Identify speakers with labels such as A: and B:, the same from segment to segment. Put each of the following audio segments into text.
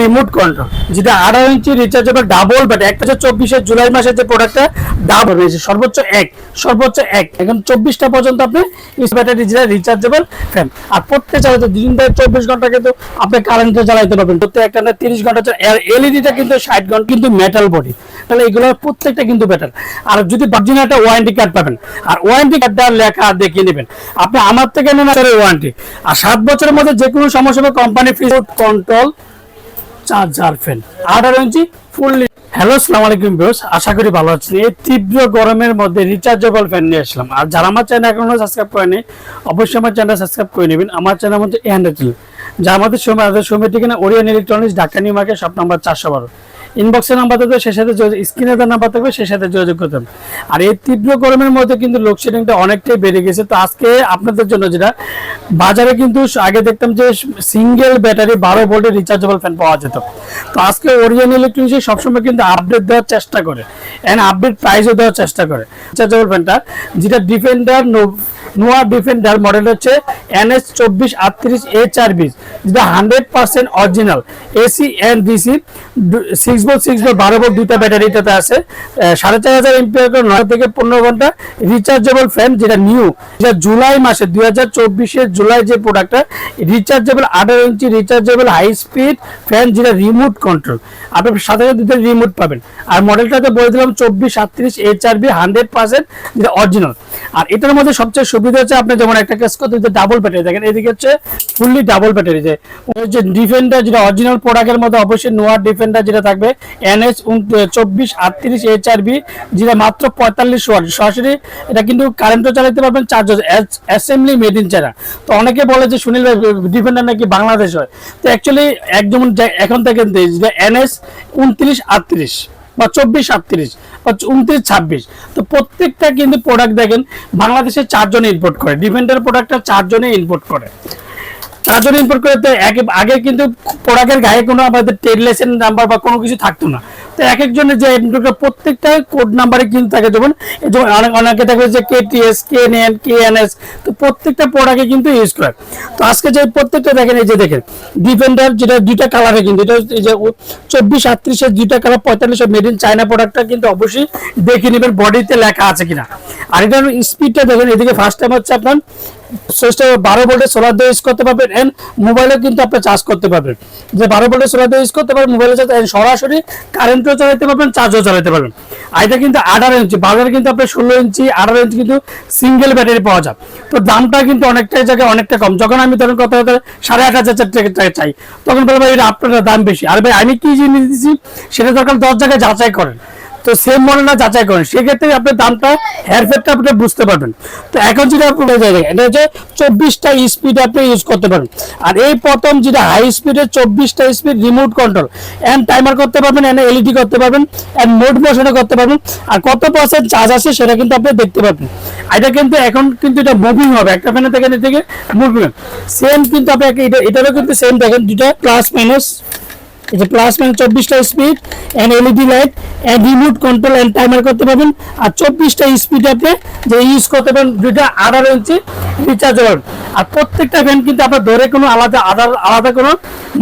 A: Remote control, যেটা 18 ইঞ্চি rechargeable double battery. একটা হচ্ছে 24 জুলাই মাসের যে প্রোডাক্টটা ডাবল রয়েছে, সর্বোচ্চ এক এখন 24টা পর্যন্ত আপনি ব্যাটারি যেটা রিচার্জেবল ফ্যান। আর প্রত্যেক চালাতে দিন ধরে 24 ঘন্টা কিন্তু আপনি কারেন্টে চালাতে পারবেন। প্রত্যেক একটা 30 ঘন্টা। আর এলইডিটা কিন্তু 60 ঘন্টা, কিন্তু মেটাল বডি। তাহলে এগুলো প্রত্যেকটা কিন্তু বেটার। আর যদি বার্জিন একটা ওয়ারেন্টি কার্ড পাবেন, আর ওয়ারেন্টি কার্ডটা লেখা দেখিয়ে নেবেন। আপনি আমার থেকে নেন ওয়ারেন্টি, আর 7 বছরের মধ্যে যে কোনো সমস্যা company free control charger fan 18 ইঞ্চি ফুললি। হ্যালো, আসসালামু আলাইকুম ভিউয়ার্স, আশা করি ভালো আছেন। এই তীব্র গরমের মধ্যে রিচার্জেবল ফ্যান নিয়ে আসলাম। আর যারা আমার চ্যানেল এখনো সাবস্ক্রাইব করেনি, অবশ্যই আমার চ্যানেল সাবস্ক্রাইব করে নেবেন। আমার চ্যানেল মধ্যে যা আমাদের সময় ঠিকানা Orion electronics, Dhaka New Market, shop number 412। ইনবক্সের নাম্বার থাকবে, সে সাথে স্ক্রিনে তার নাম্বার থাকবে, সে সাথে যোগাযোগ করতে হবে। আর এই তীব্র গরমের মধ্যে কিন্তু লোডশেডিংটা অনেকটাই বেড়ে গেছে। তো আজকে আপনাদের জন্য যেটা বাজারে কিন্তু আগে দেখতাম যে সিঙ্গেল ব্যাটারি 12 ভোল্টের রিচার্জেবল ফ্যান পাওয়া যেত। তো আজকে ওরিয়ন ইলেকট্রনিক্স সবসময় কিন্তু আপডেট দেওয়ার চেষ্টা করে, এন্ড আপডেট প্রাইসও দেওয়ার চেষ্টা করে। রিচার্জেবল ফ্যানটা যেটা ডিফেন্ডার নোয়া ডিফেন্ডার মডেল হচ্ছে NS 2438 HRB, যেটা 100% original AC and DC 6 volt 12 volt দুইটা ব্যাটারি এটাতে আছে। 4500 এমপিআর 9 থেকে 15 ঘন্টা রিচার্জেবল ফ্যান, যেটা নিউ, যেটা জুলাই মাসে 2024 জুলাই যে প্রোডাক্টটা রিচার্জেবল 18 ইঞ্চি রিচার্জেবল হাই স্পিড ফ্যান, যেটা রিমোট কন্ট্রোল। আপনি সাথে দুটো রিমোট পাবেন। আর মডেলটাতে বলে দিলাম 2438 HRB 100% যেটা অরিজিনাল। আর এটার মধ্যে সবচেয়ে সুবিধা হচ্ছে আপনি যেমন একটা কাজ করতে ডাবল ব্যাটারি দেখেন, এদিকে হচ্ছে ফুললি ডাবল ব্যাটারি। যে ডিফেন্ডার যেটা অরিজিনাল প্রোডাক্টের মধ্যে অবশ্যই নোয়া ডিফেন্ডার যেটা থাকবে NS 2438 HRB, যেটা মাত্র 45 ওয়াট সরাসরি। এটা কিন্তু কারেন্টও চালাতে পারবেন, charger assembly made in China. তো অনেকে বলে যে সুনীল ভাই ডিফেন্ডার নাকি বাংলাদেশ হয়। তো অ্যাকচুয়ালি একদম এখন থেকে যেটা NS 2938 বা 2438 বা 2926, তো প্রত্যেকটা কিন্তু প্রোডাক্ট দেখেন বাংলাদেশে 4 জনে ইম্পোর্ট করে। ডিফেন্ডার প্রোডাক্টটা 4 জনে ইম্পোর্ট করে। আগে কিন্তু প্রোডাক্টের গায়ে কোনো আমাদের ট্রেড লাইসেন্স নাম্বার বা কোনো কিছু থাকতো না। তো এক একজনের যে প্রত্যেকটা কোড নাম্বারে কিন্তু থাকে, যেমন অনেকে থাকবে যে KTS, KNN, KNS, তো প্রত্যেকটা প্রোডাক্টে কিন্তু ইউজ করে। তো আজকে যে প্রত্যেকটা দেখেন, এই যে দেখেন ডিফেন্ডার যেটা দুইটা কালারে, কিন্তু এটা এই যে 2438 দুইটা কালার 45 মেড ইন চায়না প্রোডাক্টটা কিন্তু অবশ্যই দেখে নেবেন বডিতে লেখা আছে কিনা। আর এটার স্পিডটা দেখেন, এদিকে ফার্স্ট টাইম হচ্ছে আপনার 12 ভোল্টের সোলার দিয়ে ইউজ করতে পারবেন, এন্ড মোবাইলে কিন্তু আপনি চার্জ করতে পারবেন। যে 12 ভোল্টের সোলার দিয়ে ইউজ করতে পারবেন মোবাইলে চার্জ, সরাসরি কারেন্টও চালাতে পারবেন, চার্জও চালাতে পারবেন। আর এটা কিন্তু 18 ইঞ্চি, বাজারে কিন্তু আপনার 16 ইঞ্চি 18 ইঞ্চি কিন্তু সিঙ্গেল ব্যাটারি পাওয়া যায়। তো দামটা কিন্তু অনেকটাই জায়গায় অনেকটা কম। যখন আমি তখন কথা 8,500 টাকা চাই, তখন বলবো এটা আপনার দাম বেশি। আর ভাই আমি কি জিনিস দিচ্ছি সেটা দরকার 10 জায়গায় যাচাই করেন, তো সেম মডেল না যাচাই করেন, সেক্ষেত্রে আপনার দামটা হেয়ারফেটটা আপনি বুঝতে পারবেন। তো এখন যেটা এটা হচ্ছে 24টা স্পিড আপনি ইউজ করতে পারেন। আর এই প্রথম যেটা হাই স্পিডের 24টা speed remote control, and timer করতে পারবেন, এন্ড এলইডি করতে পারবেন, এন্ড মোড মোশনে করতে পারবেন। আর কত % চার্জ আছে সেটা কিন্তু আপনি দেখতে পাবেন। এটা কিন্তু এখন কিন্তু এটা মুভিং হবে, একটা ফ্যানে থেকে মুভিং সেম কিন্তু আপনি এটারও কিন্তু সেম দেখেন, দুটা প্লাস মাইনাস, এই যে প্লাস মাইনাস 24টা speed and LED light and remote control and timer করতে পারবেন। আর 24টা স্পিড আপনি যে ইউজ করতে পারেন, দুইটা 18 ইঞ্চি রিচার্জেবল। আর প্রত্যেকটা ফ্যান কিন্তু আপনার ধরে কোনো আলাদা কোনো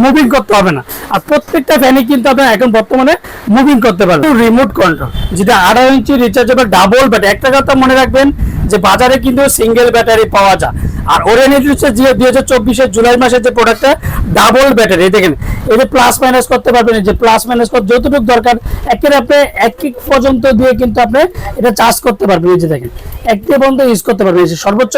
A: মুভিং করতে হবে না। আর প্রত্যেকটা ফ্যানই কিন্তু আপনার এখন বর্তমানে মুভিং করতে পারবেন। রিমোট কন্ট্রোল যেটা 18 ইঞ্চি রিচার্জেবল ডাবল ব্যাটারি। একটা কথা মনে রাখবেন যে বাজারে কিন্তু সিঙ্গেল ব্যাটারি পাওয়া যায়। আর ওরিয়ন ইলেকট্রনিক্স যে 2024 জুলাই মাসের যে প্রোডাক্টটা ডাবল ব্যাটারি, দেখেন এই যে প্লাস মাইনাস করতে পারবেন, এই যে প্লাস মাইনাস যতটুকু দরকার একের আপনি 1 পর্যন্ত দিয়ে কিন্তু আপনি এটা চার্জ করতে পারবেন। এই যে দেখেন 1 পর্যন্ত ইউজ করতে পারবেন, এই যে সর্বোচ্চ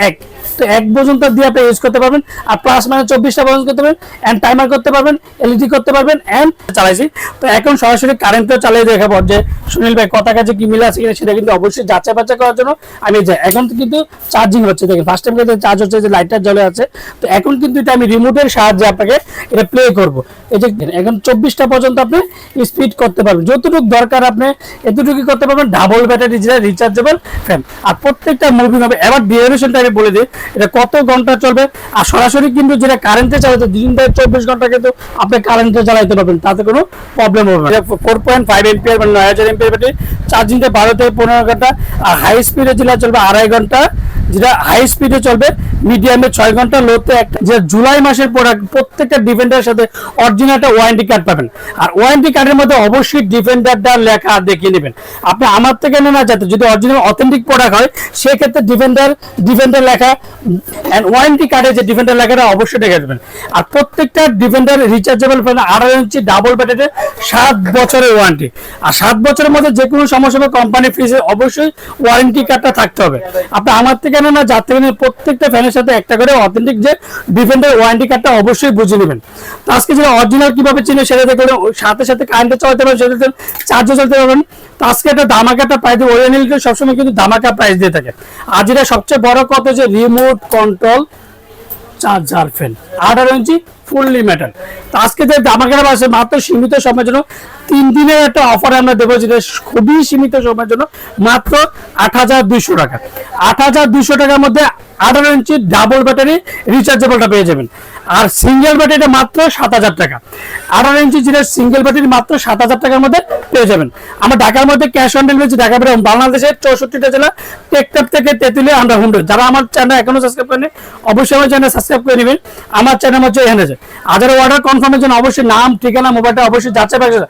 A: 1, তো 1 পর্যন্ত দিয়ে আপনি ইউজ করতে পারবেন। আর প্লাস মাইনাস 24টা পর্যন্ত করতে পারবেন, এন্ড টাইমার করতে পারবেন, এলইডি করতে পারবেন, এন্ড চালাইছি। তো এখন সরাসরি কারেন্টও চালিয়ে দেখাবো যে সুনীল ভাই কথা কাছে কি মিলে আছে কিনা, সেটা কিন্তু অবশ্যই যাচাই বাছাই করার জন্য আমি যাই। এখন কিন্তু চার্জিং হচ্ছে, দেখেন ফার্স্ট টাইম কিন্তু চার্জ হচ্ছে, যে লাইটটা জ্বলে আছে। তো এখন কিন্তু এটা আমি রিমোটের সাহায্যে আপনাকে এটা প্লে করব। এই যে এখন 24টা পর্যন্ত আপনি স্পিড করতে পারবেন, যতটুকু দরকার আপনি এতটুকু করতে পারবেন। ডাবল ব্যাটারি যেটা রিচার্জেবল ফ্যান, আর প্রত্যেকটা মুভিং হবে। এবার ডিউরেশনটা আমি বলে দিই, এটা কত ঘন্টা চলবে। আর সরাসরি কিন্তু যেটা কারেন্টে চালাতে দিন ধরে 24 ঘন্টা কিন্তু আপনি কারেন্টে চালাতে পারবেন, তাতে কোনো প্রবলেম হবে না। 4.5 এমপিআর মানে 9000 এমপিআর ব্যাটারি, চার্জিংটা 12 থেকে 15 ঘন্টা। আর হাই স্পিডে যেটা চলবে 2.5 ঘন্টা, যেটা হাই স্পিডে চলবে, মিডিয়ামে 6 ঘন্টা, লোতে একটা। যে জুলাই মাসের প্রোডাক্ট, প্রত্যেকটা ডিফেন্ডারের সাথে অরিজিনাল একটা ওয়ারেন্টি কার্ড পাবেন। আর ওয়ারেন্টি কার্ডের মধ্যে অবশ্যই ডিফেন্ডারটা লেখা দেখিয়ে নেবেন। আপনি আমার থেকে নেওয়া যাতে যদি অরিজিনাল অথেন্টিক প্রোডাক্ট হয়, সেক্ষেত্রে ডিফেন্ডার লেখা এন্ড ওয়ারেন্টি কার্ডে যে ডিফেন্ডার লেখাটা অবশ্যই দেখে দেবেন। আর প্রত্যেকটা ডিফেন্ডার রিচার্জেবল ফ্যান 18 ইঞ্চি ডাবল ব্যাটারি, 7 বছরের ওয়ারেন্টি। আর 7 বছরের মধ্যে যে কোনো সমস্যা হবে কোম্পানি ফ্রিজে অবশ্যই ওয়ারেন্টি কার্ডটা থাকতে হবে। আপনি আমার থেকে না যার থেকে প্রত্যেকটা ফ্যানের সাথে একটা করে অথেন্টিক যে ডিফেন্ডার ওয়ারেন্টি কার্ডটা অবশ্যই বুঝে নেবেন। তো আজকে যেটা অরিজিনাল কিভাবে চিনে সেটা দেখে সাথে সাথে কারেন্টে চালাতে পারবেন, সাথে চার্জও চলতে পারবেন। তো আজকে একটা ধামাকাটা প্রাইস দিয়ে ওরিয়েন্টাল সবসময় কিন্তু ধামাকা প্রাইস দিয়ে থাকে। আর যেটা সবচেয়ে বড় কথা যে রিমোট কন্ট্রোল চার্জার ফ্যান 18 ইঞ্চি ফুললি মেটাল। তো আজকে যে ধামাকাটা আছে মাত্র সীমিত সময়ের জন্য 3 দিনের একটা অফার আমরা দেবো, যেটা খুবই সীমিত সময়ের জন্য, মাত্র 8,200 টাকা। 8,200 টাকার মধ্যে 18 ইঞ্চি ডাবল ব্যাটারি রিচার্জেবলটা পেয়ে যাবেন। আর সিঙ্গেল ব্যাটারিটা মাত্র 7,000 টাকা। 18 ইঞ্চি যেটা সিঙ্গেল ব্যাটারি মাত্র 7,000 টাকার মধ্যে পেয়ে যাবেন। আমরা ঢাকার মধ্যে ক্যাশ অন ডেলিভারি, ঢাকা বাইরে বাংলাদেশের 64টা জেলা, টেকটাপ থেকে তেঁতুলিয়া আমরা হোম ডেলিভারি। যারা আমার চ্যানেল এখনো সাবস্ক্রাইব করেনি অবশ্যই আমার চ্যানেল সাবস্ক্রাইব করে নেবেন। আমার চ্যানেল হচ্ছে এখানে আছে। আদার অর্ডার কনফার্মের জন্য অবশ্যই নাম, ঠিকানা, মোবাইলটা অবশ্যই যাচাই বাছাই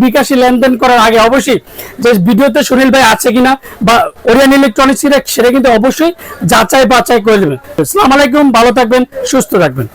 A: বিকাশে লেনদেন করার আগে অবশ্যই যে ভিডিওতে সুনীল ভাই আছে কিনা বা ওরিয়ন ইলেকট্রনিক্স সেটা কিন্তু অবশ্যই যাচাই বাছাই করে দেবেন। আসসালামু আলাইকুম, ভালো থাকবেন, সুস্থ থাকবেন।